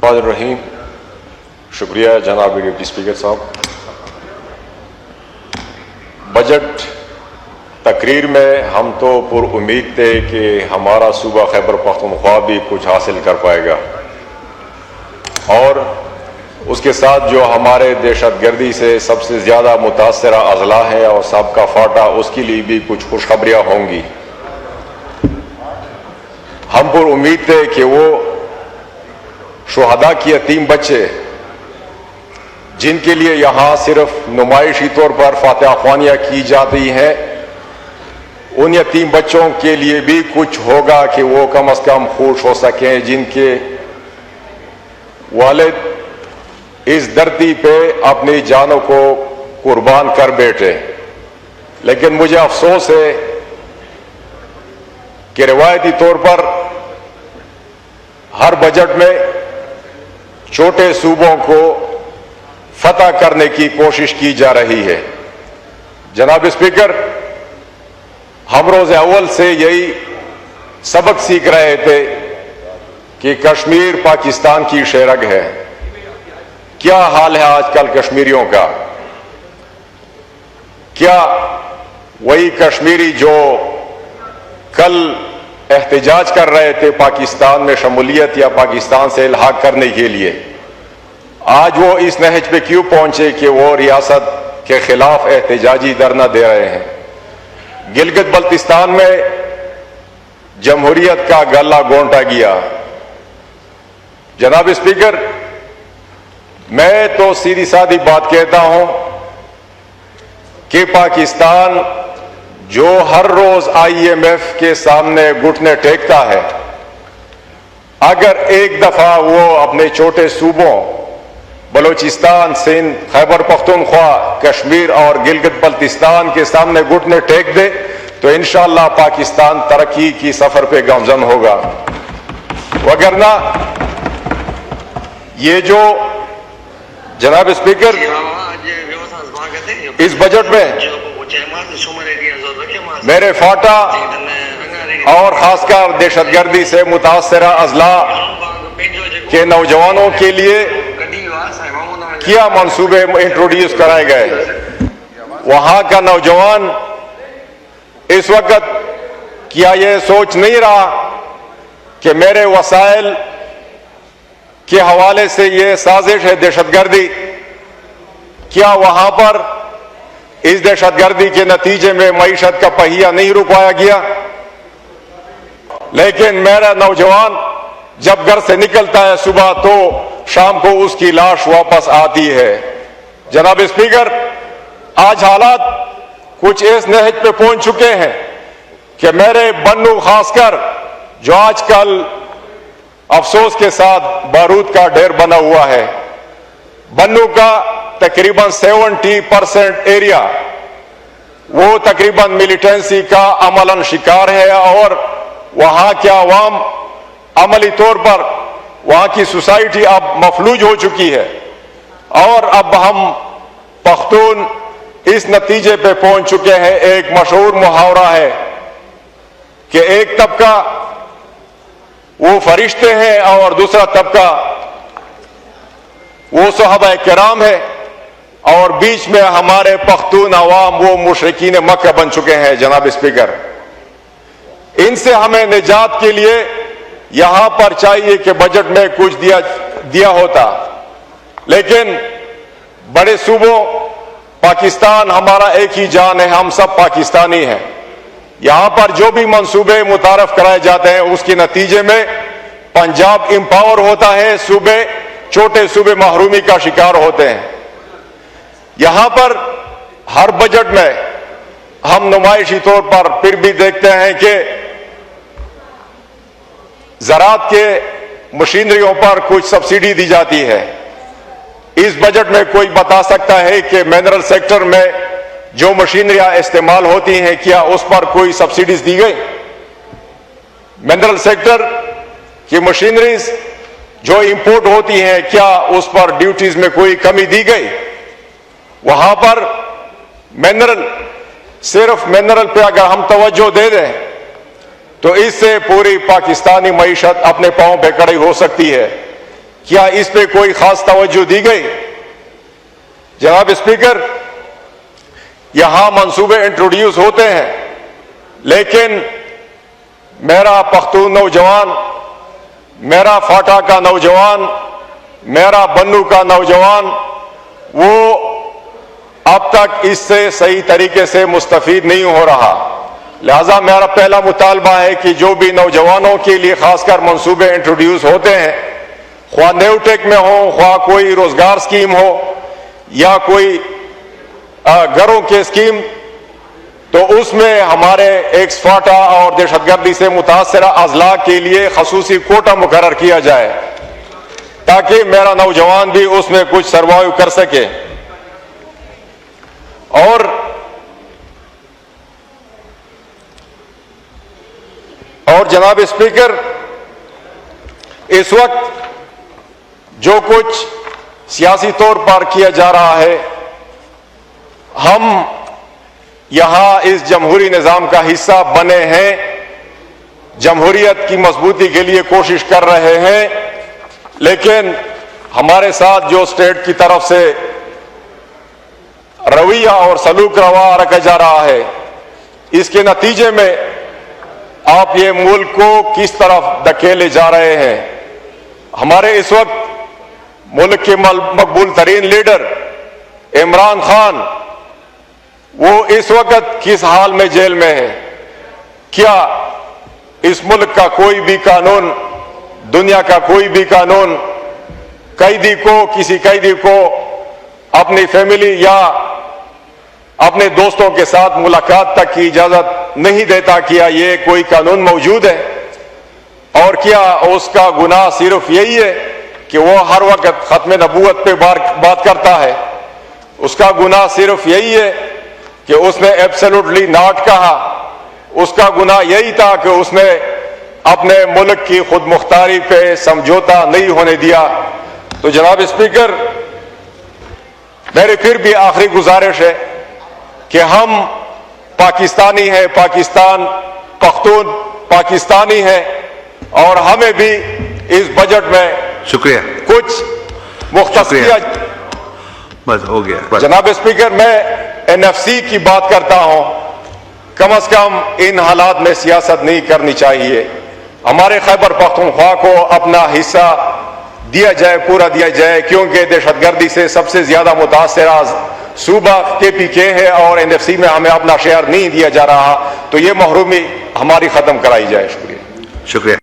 रहीम, शुक्रिया जनाब deputy speaker साहब। बजट तकरीर में हम तो पुरुम्मीद थे कि हमारा सूबा खैबर पख्तूनख्वा भी कुछ हासिल कर पाएगा और उसके साथ जो हमारे दहशतगर्दी से सबसे ज़्यादा मुतासरा अजला है और सबका फाटा, उसके लिए भी कुछ खुशखबरियाँ होंगी। हम पुरुम्मीद थे कि वो शुहदा के यतीम बच्चे जिनके लिए यहाँ सिर्फ नुमाइशी तौर पर फातिहा ख्वानियाँ की जाती हैं, उन यतीम बच्चों के लिए भी कुछ होगा कि वो कम से कम खुश हो सकें, जिनके वालिद इस धरती पे अपनी जानों को कुर्बान कर बैठे। लेकिन मुझे अफसोस है कि रिवायती तौर पर हर बजट में छोटे सूबों को फतह करने की कोशिश की जा रही है। जनाब स्पीकर, हम रोज अव्वल से यही सबक सीख रहे थे कि कश्मीर पाकिस्तान की शेरग है। क्या हाल है आजकल कश्मीरियों का? क्या वही कश्मीरी जो कल एहतजाज कर रहे थे पाकिस्तान में शमूलियत या पाकिस्तान से इल्हाक करने के लिए, आज वो इस नहज पे क्यों पहुंचे कि वो रियासत के खिलाफ एहतजाजी धरना दे रहे हैं? गिलगित बल्तिस्तान में जमहूरियत का गला घोंटा गया। जनाब स्पीकर, मैं तो सीधी सादी बात कहता हूं कि पाकिस्तान जो हर रोज IMF के सामने घुटने टेकता है, अगर एक दफा वो अपने छोटे सूबों बलूचिस्तान, सिंध, खैबर पख्तूनख्वा, कश्मीर और गिलगित बल्तिस्तान के सामने घुटने टेक दे तो इंशाअल्लाह पाकिस्तान तरक्की की सफर पे गामजन होगा। वगरना ये जो जनाब स्पीकर इस बजट में मेरे फाटा और खासकर दहशतगर्दी से मुतासरा अजला के नौजवानों के लिए क्या मंसूबे इंट्रोड्यूस कराए गए। वहां का नौजवान इस वक्त क्या यह सोच नहीं रहा कि मेरे वसाइल के हवाले से यह साजिश है दहशतगर्दी? क्या वहां पर इस दहशतगर्दी के नतीजे में मईशत का पहिया नहीं रुकवाया गया? लेकिन मेरा नौजवान जब घर से निकलता है सुबह तो शाम को उसकी लाश वापस आती है। जनाब स्पीकर, आज हालात कुछ इस नहज पे पहुंच चुके हैं कि मेरे बन्नू खासकर जो आजकल अफसोस के साथ बारूद का ढेर बना हुआ है, बन्नू का तकरीबन 70% एरिया वो तकरीबन मिलिटेंसी का अमलन शिकार है और वहां के अवाम अमली तौर पर वहां की सोसाइटी अब मफलूज हो चुकी है। और अब हम पख्तून इस नतीजे पे पहुंच चुके हैं, एक मशहूर मुहावरा है कि एक तबका वो फरिश्ते हैं और दूसरा तबका वो सहाबा किराम है और बीच में हमारे पख्तून अवाम वो मुशरिकीन मक्का बन चुके हैं। जनाब स्पीकर, इनसे हमें निजात के लिए यहां पर चाहिए कि बजट में कुछ दिया होता, लेकिन बड़े सूबों पाकिस्तान हमारा एक ही जान है, हम सब पाकिस्तानी हैं। यहां पर जो भी मंसूबे मुतारफ कराए जाते हैं उसके नतीजे में पंजाब इंपावर होता है, सूबे छोटे सूबे महरूमी का शिकार होते हैं। यहां पर हर बजट में हम नुमाइशी तौर पर फिर भी देखते हैं कि ज़राअत के मशीनरियों पर कुछ सब्सिडी दी जाती है। इस बजट में कोई बता सकता है कि मिनरल सेक्टर में जो मशीनरियां इस्तेमाल होती हैं क्या उस पर कोई सब्सिडीज दी गई? मिनरल सेक्टर की मशीनरीज जो इंपोर्ट होती हैं क्या उस पर ड्यूटीज में कोई कमी दी गई? वहां पर मिनरल, सिर्फ मिनरल पे अगर हम तवज्जो दे दें तो इससे पूरी पाकिस्तानी मईशत अपने पांव पे खड़ी हो सकती है। क्या इस पे कोई खास तवज्जो दी गई? जनाब स्पीकर, यहां मंसूबे इंट्रोड्यूस होते हैं, लेकिन मेरा पख्तून नौजवान, मेरा फाटा का नौजवान, मेरा बन्नू का नौजवान, वो अब तक इससे सही तरीके से मुस्तफीद नहीं हो रहा। लिहाजा मेरा पहला मुतालबा है कि जो भी नौजवानों के लिए खासकर मंसूबे इंट्रोड्यूस होते हैं, ख्वाह नेवटेक में हो, ख्वाह कोई रोजगार स्कीम हो या कोई घरों के स्कीम, तो उसमें हमारे एक्स-फाटा और दहशतगर्दी से मुतासरा अजला के लिए खसूसी कोटा मुकर्रर किया जाए, ताकि मेरा नौजवान भी उसमें कुछ सर्वाइव कर सके। और जनाब स्पीकर, इस वक्त जो कुछ सियासी तौर पर किया जा रहा है, हम यहां इस जमहूरी निजाम का हिस्सा बने हैं, जमहूरियत की मजबूती के लिए कोशिश कर रहे हैं, लेकिन हमारे साथ जो स्टेट की तरफ से रवैया और सलूक रवा रखा जा रहा है, इसके नतीजे में आप ये मुल्क को किस तरफ धकेले जा रहे हैं। हमारे इस वक्त मुल्क के मकबूल तरीन लीडर इमरान खान, वो इस वक्त किस हाल में जेल में है? क्या इस मुल्क का कोई भी कानून, दुनिया का कोई भी कानून कैदी को, किसी कैदी को अपनी फैमिली या अपने दोस्तों के साथ मुलाकात तक की इजाजत नहीं देता? क्या ये कोई कानून मौजूद है? और क्या उसका गुनाह सिर्फ यही है कि वो हर वक्त खत्म नबूवत पे बात करता है? उसका गुनाह सिर्फ यही है कि उसने एब्सोल्युटली नॉट कहा? उसका गुनाह यही था कि उसने अपने मुल्क की खुद मुख्तारी पे समझौता नहीं होने दिया? तो जनाब स्पीकर, मेरी फिर भी आखिरी गुजारिश है कि हम पाकिस्तानी हैं, पाकिस्तान पख्तून पाकिस्तानी है, और हमें भी इस बजट में शुक्रिया कुछ मुख्तसर। बस हो गया। जनाब स्पीकर, मैं एनएफसी की बात करता हूं, कम से कम इन हालात में सियासत नहीं करनी चाहिए। हमारे खैबर पख्तूनख्वा को अपना हिस्सा दिया जाए, पूरा दिया जाए, क्योंकि दहशतगर्दी से सबसे ज्यादा मुतासरा सूबा KPK है और एनएफसी में हमें अपना शेयर नहीं दिया जा रहा, तो ये महरूमी हमारी खत्म कराई जाए। शुक्रिया।